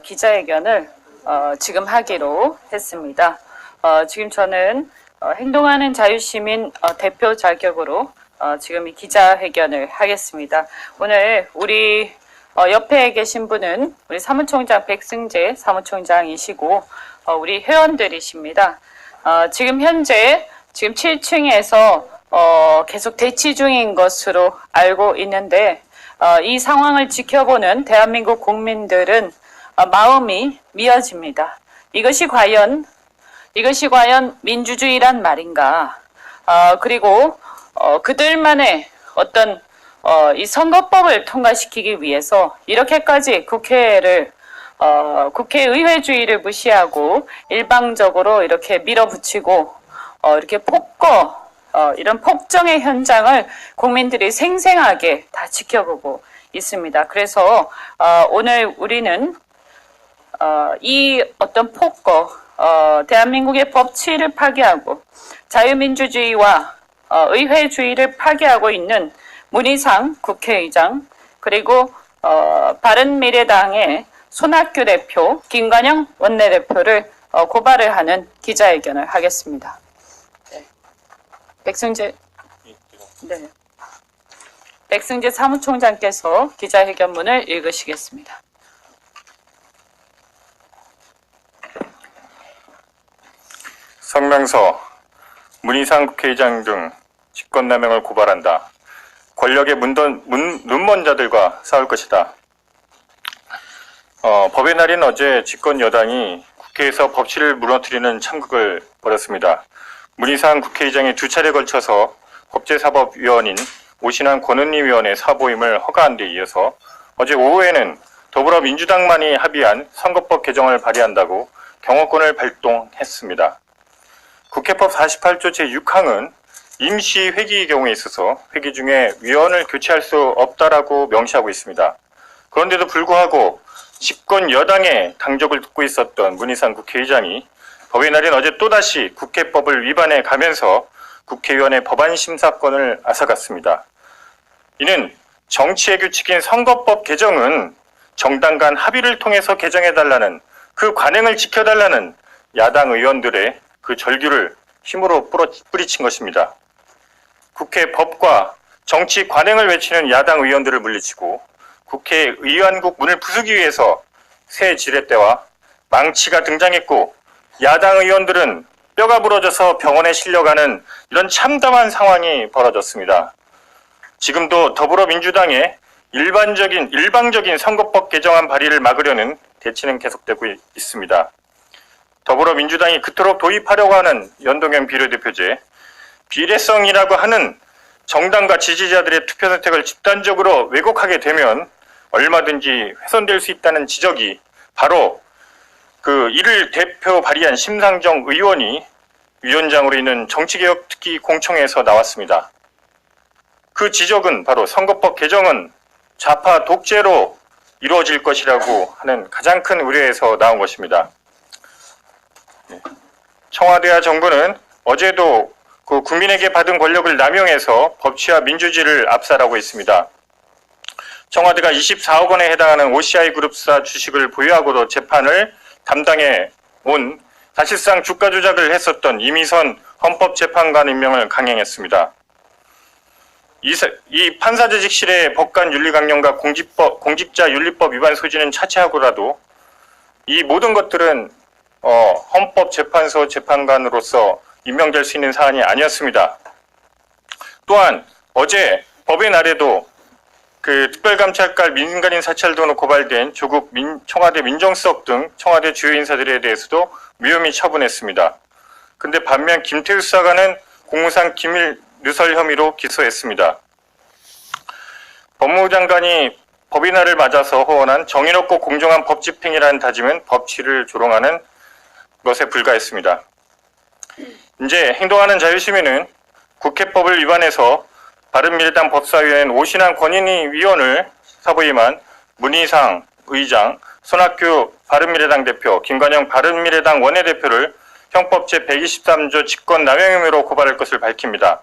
기자회견을 지금 하기로 했습니다. 지금 저는 행동하는 자유시민 대표 자격으로 지금 이 기자회견을 하겠습니다. 오늘 우리 옆에 계신 분은 우리 사무총장 백승재 사무총장이시고 우리 회원들이십니다. 지금 현재 지금 7층에서 계속 대치 중인 것으로 알고 있는데 이 상황을 지켜보는 대한민국 국민들은 마음이 미어집니다. 이것이 과연 민주주의란 말인가? 그리고 그들만의 어떤 이 선거법을 통과시키기 위해서 이렇게까지 국회의회주의를 무시하고 일방적으로 이렇게 밀어붙이고 이렇게 이런 폭정의 현장을 국민들이 생생하게 다 지켜보고 있습니다. 그래서 오늘 우리는 이 어떤 대한민국의 법치를 파괴하고 자유민주주의와 의회주의를 파괴하고 있는 문희상 국회의장, 그리고 바른미래당의 손학규 대표, 김관영 원내대표를 고발을 하는 기자회견을 하겠습니다. 네. 백승재 사무총장께서 기자회견문을 읽으시겠습니다. 성명서, 문희상 국회의장 등 직권남용을 고발한다. 권력의 눈먼 자들과 싸울 것이다. 법의 날인 어제 집권 여당이 국회에서 법치를 무너뜨리는 참극을 벌였습니다. 문희상 국회의장이 두 차례 걸쳐서 법제사법위원인 오신환 권은희 위원의 사보임을 허가한 데 이어서 어제 오후에는 더불어민주당만이 합의한 선거법 개정을 발의한다고 경호권을 발동했습니다. 국회법 48조 제6항은 임시 회기의 경우에 있어서 회기 중에 위원을 교체할 수 없다라고 명시하고 있습니다. 그런데도 불구하고 집권 여당의 당적을 듣고 있었던 문희상 국회의장이 법의 날인 어제 또다시 국회법을 위반해 가면서 국회의원의 법안 심사권을 앗아갔습니다. 이는 정치의 규칙인 선거법 개정은 정당 간 합의를 통해서 개정해달라는, 그 관행을 지켜달라는 야당 의원들의 그 절규를 힘으로 뿌리친 것입니다. 국회 법과 정치 관행을 외치는 야당 의원들을 물리치고 국회의원국 문을 부수기 위해서 새 지렛대와 망치가 등장했고, 야당 의원들은 뼈가 부러져서 병원에 실려가는 이런 참담한 상황이 벌어졌습니다. 지금도 더불어민주당의 일방적인 선거법 개정안 발의를 막으려는 대치는 계속되고 있습니다. 더불어민주당이 그토록 도입하려고 하는 연동형 비례대표제, 비례성이라고 하는 정당과 지지자들의 투표 선택을 집단적으로 왜곡하게 되면 얼마든지 훼손될 수 있다는 지적이 바로 이를 대표 발의한 심상정 의원이 위원장으로 있는 정치개혁 특위 공청회에서 나왔습니다. 그 지적은 바로 선거법 개정은 좌파 독재로 이루어질 것이라고 하는 가장 큰 우려에서 나온 것입니다. 청와대와 정부는 어제도 국민에게 받은 권력을 남용해서 법치와 민주주의를 압살하고 있습니다. 청와대가 24억 원에 해당하는 OCI 그룹사 주식을 보유하고도 재판을 담당해 온, 사실상 주가 조작을 했었던 이미선 헌법재판관 임명을 강행했습니다. 이 판사재직실의 법관윤리강령과 공직자윤리법 위반 소지는 차치하고라도 이 모든 것들은 헌법재판소 재판관으로서 임명될 수 있는 사안이 아니었습니다. 또한 어제 법의 날에도 특별감찰관 민간인 사찰 등으로 고발된 조국 청와대 민정수석 등 청와대 주요 인사들에 대해서도 무혐의 처분했습니다. 근데 반면 김태우 수사관은 공무상 기밀 누설 혐의로 기소했습니다. 법무부 장관이 법의 날을 맞아서 호언한 정의롭고 공정한 법 집행이라는 다짐은 법치를 조롱하는 것에 불과했습니다. 이제 행동하는 자유시민은 국회법을 위반해서 바른미래당 법사위원 오신환 권은희 위원을 사보임한 문희상 의장, 손학규 바른미래당 대표, 김관영 바른미래당 원내대표를 형법 제123조 직권남용 혐의로 고발할 것을 밝힙니다.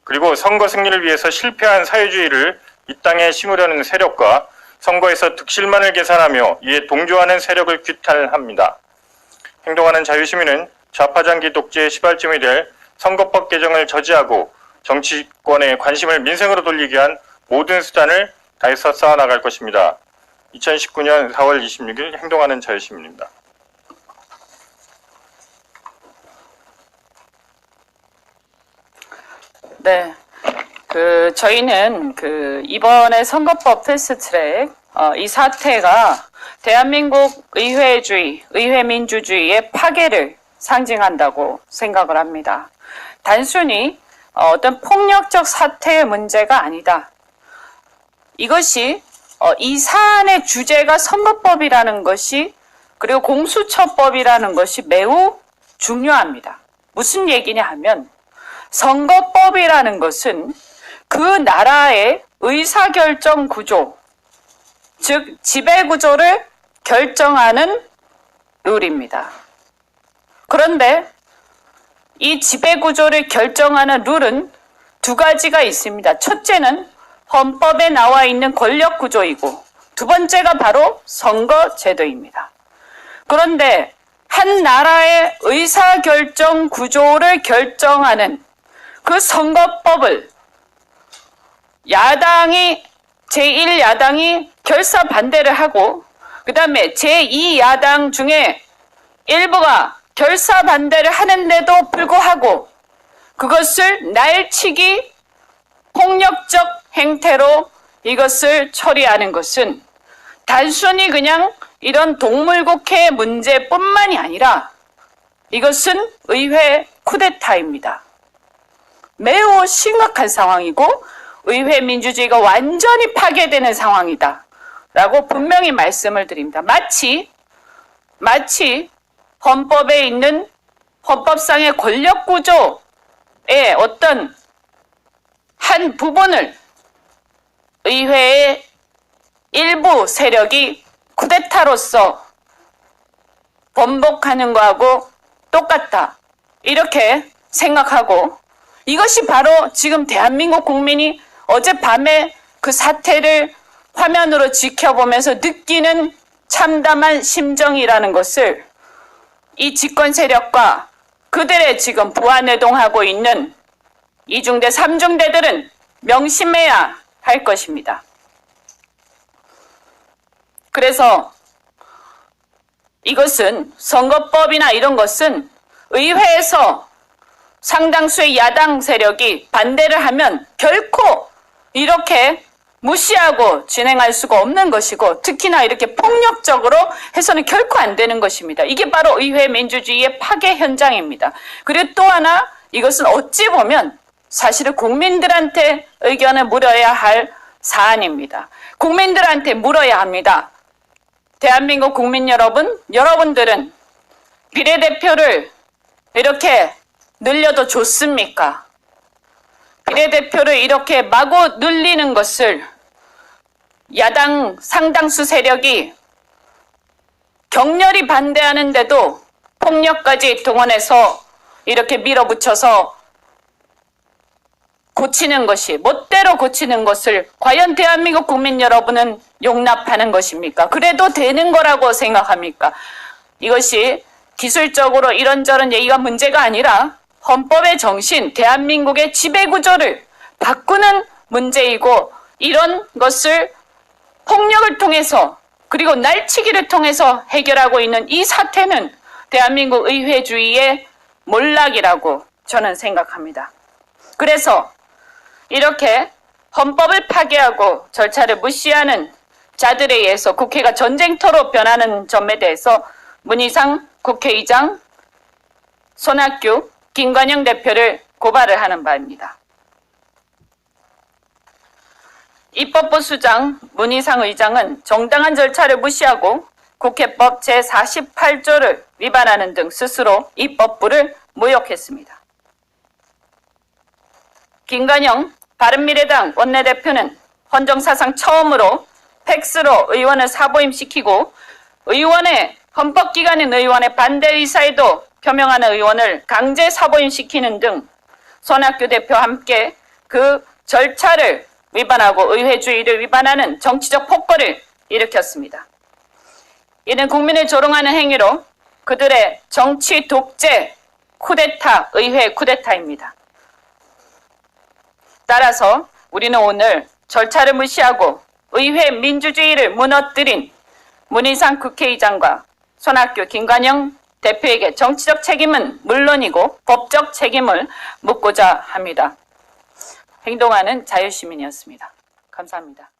그리고 선거 승리를 위해서 실패한 사회주의를 이 땅에 심으려는 세력과 선거에서 득실만을 계산하며 이에 동조하는 세력을 규탄합니다. 행동하는 자유시민은 좌파장기 독재의 시발점이 될 선거법 개정을 저지하고 정치권의 관심을 민생으로 돌리기 위한 모든 수단을 다해서 쌓아나갈 것입니다. 2019년 4월 26일 행동하는 자유시민입니다. 네. 저희는 이번에 선거법 패스트트랙, 이 사태가 대한민국 의회주의, 의회민주주의의 파괴를 상징한다고 생각을 합니다. 단순히 어떤 폭력적 사태의 문제가 아니다. 이것이 이 사안의 주제가 선거법이라는 것이 그리고 공수처법이라는 것이 매우 중요합니다. 무슨 얘기냐 하면 선거법이라는 것은 그 나라의 의사결정 구조, 즉 지배구조를 결정하는 룰입니다. 그런데 이 지배구조를 결정하는 룰은 두 가지가 있습니다. 첫째는 헌법에 나와 있는 권력구조이고 두 번째가 바로 선거제도입니다. 그런데 한 나라의 의사결정 구조를 결정하는 그 선거법을 제1야당이 결사 반대를 하고 그 다음에 제2야당 중에 일부가 결사 반대를 하는데도 불구하고 그것을 날치기 폭력적 행태로 이것을 처리하는 것은 단순히 그냥 이런 동물국회 문제뿐만이 아니라 이것은 의회 쿠데타입니다. 매우 심각한 상황이고 의회 민주주의가 완전히 파괴되는 상황이다 라고 분명히 말씀을 드립니다. 마치 헌법에 있는 헌법상의 권력구조의 어떤 한 부분을 의회의 일부 세력이 쿠데타로서 번복하는 거하고 똑같다. 이렇게 생각하고 이것이 바로 지금 대한민국 국민이 어젯밤에 그 사태를 화면으로 지켜보면서 느끼는 참담한 심정이라는 것을 이 집권 세력과 그들의 지금 부안해동하고 있는 2중대, 3중대들은 명심해야 할 것입니다. 그래서 이것은 선거법이나 이런 것은 의회에서 상당수의 야당 세력이 반대를 하면 결코 이렇게 무시하고 진행할 수가 없는 것이고 특히나 이렇게 폭력적으로 해서는 결코 안 되는 것입니다. 이게 바로 의회 민주주의의 파괴 현장입니다. 그리고 또 하나 이것은 어찌 보면 사실은 국민들한테 의견을 물어야 할 사안입니다. 국민들한테 물어야 합니다. 대한민국 국민 여러분, 여러분들은 비례대표를 이렇게 늘려도 좋습니까? 비례대표를 이렇게 마구 늘리는 것을 야당 상당수 세력이 격렬히 반대하는데도 폭력까지 동원해서 이렇게 밀어붙여서 고치는 것이, 멋대로 고치는 것을 과연 대한민국 국민 여러분은 용납하는 것입니까? 그래도 되는 거라고 생각합니까? 이것이 기술적으로 이런저런 얘기가 문제가 아니라 헌법의 정신, 대한민국의 지배구조를 바꾸는 문제이고 이런 것을 폭력을 통해서 그리고 날치기를 통해서 해결하고 있는 이 사태는 대한민국 의회주의의 몰락이라고 저는 생각합니다. 그래서 이렇게 헌법을 파괴하고 절차를 무시하는 자들에 의해서 국회가 전쟁터로 변하는 점에 대해서 문희상 국회의장, 손학규, 김관영 대표를 고발을 하는 바입니다. 입법부 수장 문희상 의장은 정당한 절차를 무시하고 국회법 제48조를 위반하는 등 스스로 입법부를 모욕했습니다. 김관영 바른미래당 원내대표는 헌정사상 처음으로 팩스로 의원을 사보임시키고 의원의 헌법기관인 의원의 반대 의사에도 표명하는 의원을 강제 사보임시키는 등 손학규 대표와 함께 그 절차를 위반하고 의회주의를 위반하는 정치적 폭거를 일으켰습니다. 이는 국민을 조롱하는 행위로 그들의 정치 독재 쿠데타, 의회 쿠데타입니다. 따라서 우리는 오늘 절차를 무시하고 의회 민주주의를 무너뜨린 문희상 국회의장과 손학규, 김관영 대표에게 정치적 책임은 물론이고 법적 책임을 묻고자 합니다. 행동하는 자유시민이었습니다. 감사합니다.